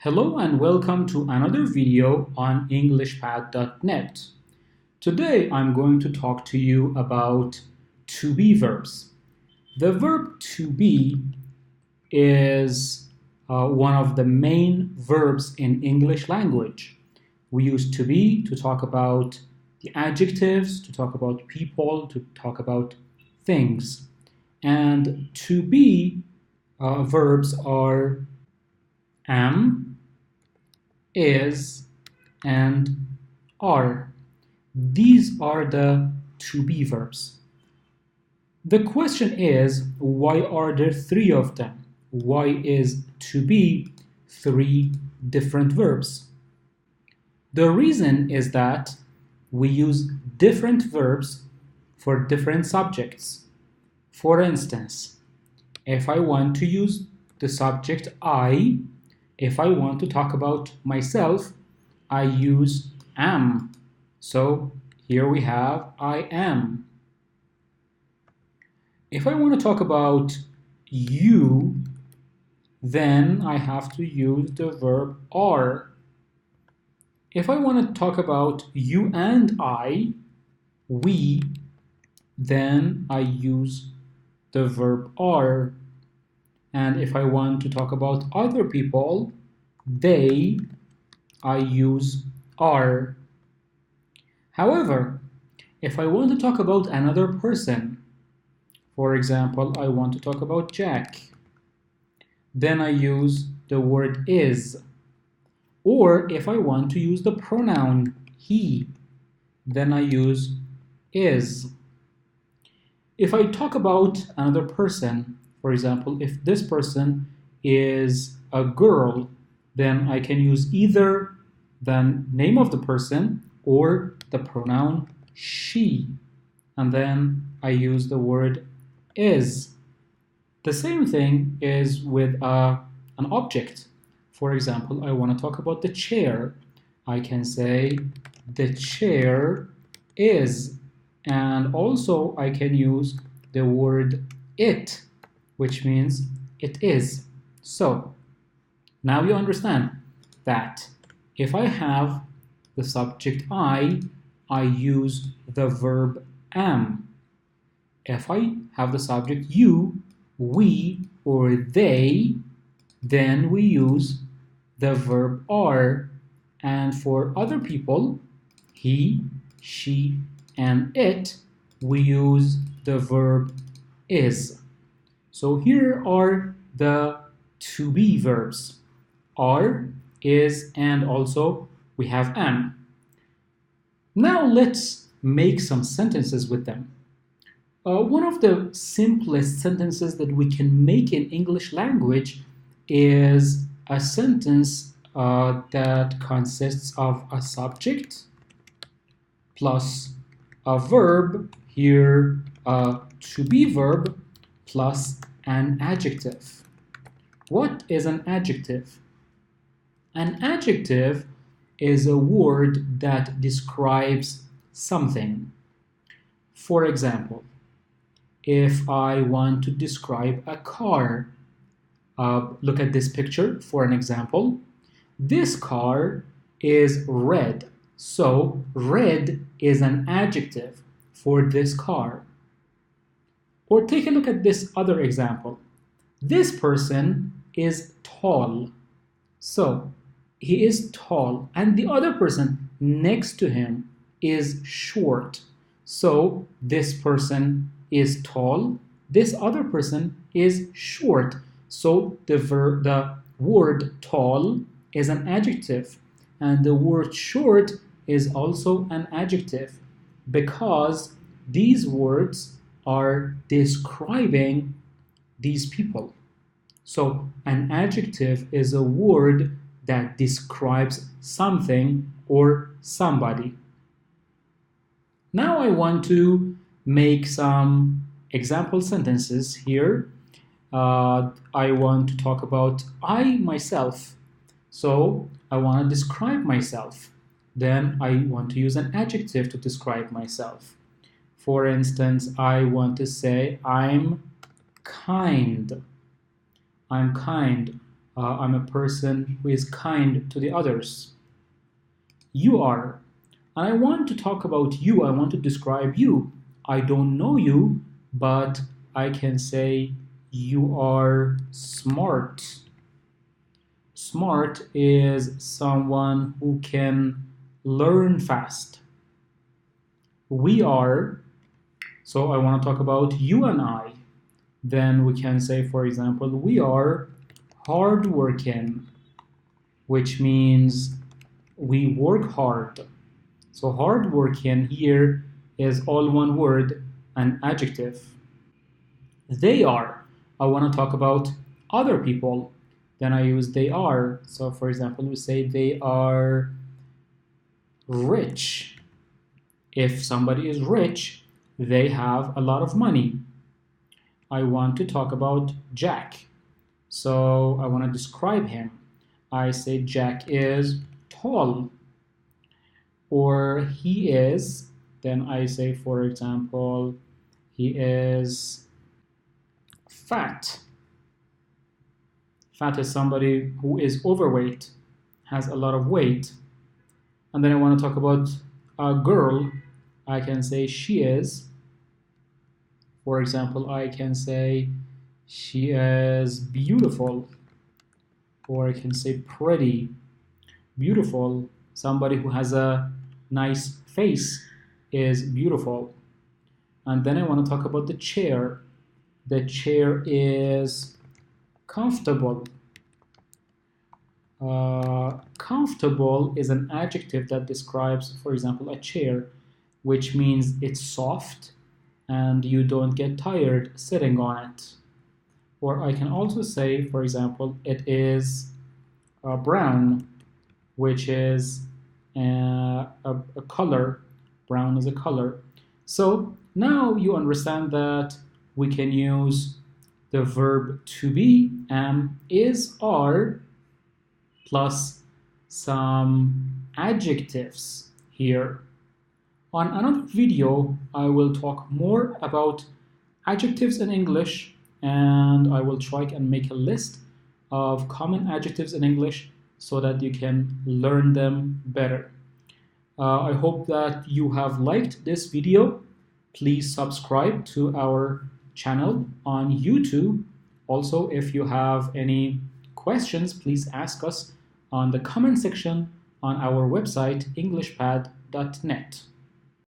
Hello and welcome to another video on EnglishPad.net. Today I'm going to talk to you about to be verbs. The verb to be is one of the main verbs in English language. We use to be to talk about the adjectives, to talk about people, to talk about things. And to be verbs are am, is, and are. These are the to be verbs. The question is, why are there three of them? Why is to be three different verbs? The reason is that we use different verbs for different subjects. For instance, if I want to use the subject I, if I want to talk about myself, I use am. So here we have I am. If I want to talk about you, then I have to use the verb are. If I want to talk about you and I, we, then I use the verb are. And if I want to talk about other people, they, I use are. However, if I want to talk about another person, for example, I want to talk about Jack, then I use the word is. Or if I want to use the pronoun he, then I use is. If I talk about another person, for example, if this person is a girl, then I can use either the name of the person or the pronoun she. And then I use the word is. The same thing is with an object. For example, I want to talk about the chair. I can say the chair is. And also I can use the word it, which means it is. So now you understand that if I have the subject I use the verb am. If I have the subject you, we, or they, then we use the verb are. And for other people, he, she, and it, we use the verb is. So here are the to be verbs. Are, is, and also we have am. Now let's make some sentences with them. One of the simplest sentences that we can make in English language is a sentence that consists of a subject plus a verb, here a to be verb, plus an adjective. What is an adjective? An adjective is a word that describes something. For example, if I want to describe a car, look at this picture for an example. This car is red. So red is an adjective for this car. Or take a look at this other example. This person is tall. So he is tall, and the other person next to him is short. So this person is tall, this other person is short. So the word tall is an adjective, and the word short is also an adjective, because these words are describing these people. So an adjective is a word that describes something or somebody. Now I want to make some example sentences here. I want to talk about I myself. So I want to describe myself. Then I want to use an adjective to describe myself. For instance, I want to say I'm kind. I'm kind. I'm a person who is kind to the others. You are. And I want to talk about you. I want to describe you. I don't know you, but I can say you are smart. Smart is someone who can learn fast. We are. So I want to talk about you and I. Then we can say, for example, we are hardworking, which means we work hard. So hardworking here is all one word, an adjective. They are. I want to talk about other people. Then I use they are. So for example, we say they are rich. If somebody is rich, they have a lot of money. I want to talk about Jack. So I want to describe him. I say Jack is tall, or he is. Then I say, for example, he is fat. Fat is somebody who is overweight, has a lot of weight. And then I want to talk about a girl. I can say she is. For example, I can say she is beautiful, or I can say pretty. Beautiful, somebody who has a nice face is beautiful. And then I want to talk about the chair. The chair is comfortable. Comfortable is an adjective that describes, for example, a chair, which means it's soft and you don't get tired sitting on it. Or I can also say, for example, it is brown, which is a color. Brown is a color. So now you understand that we can use the verb to be, am, is, are, plus some adjectives here. On another video, I will talk more about adjectives in English, and I will try and make a list of common adjectives in English so that you can learn them better. I hope that you have liked this video. Please subscribe to our channel on YouTube. Also, if you have any questions, please ask us on the comment section on our website, englishpad.net.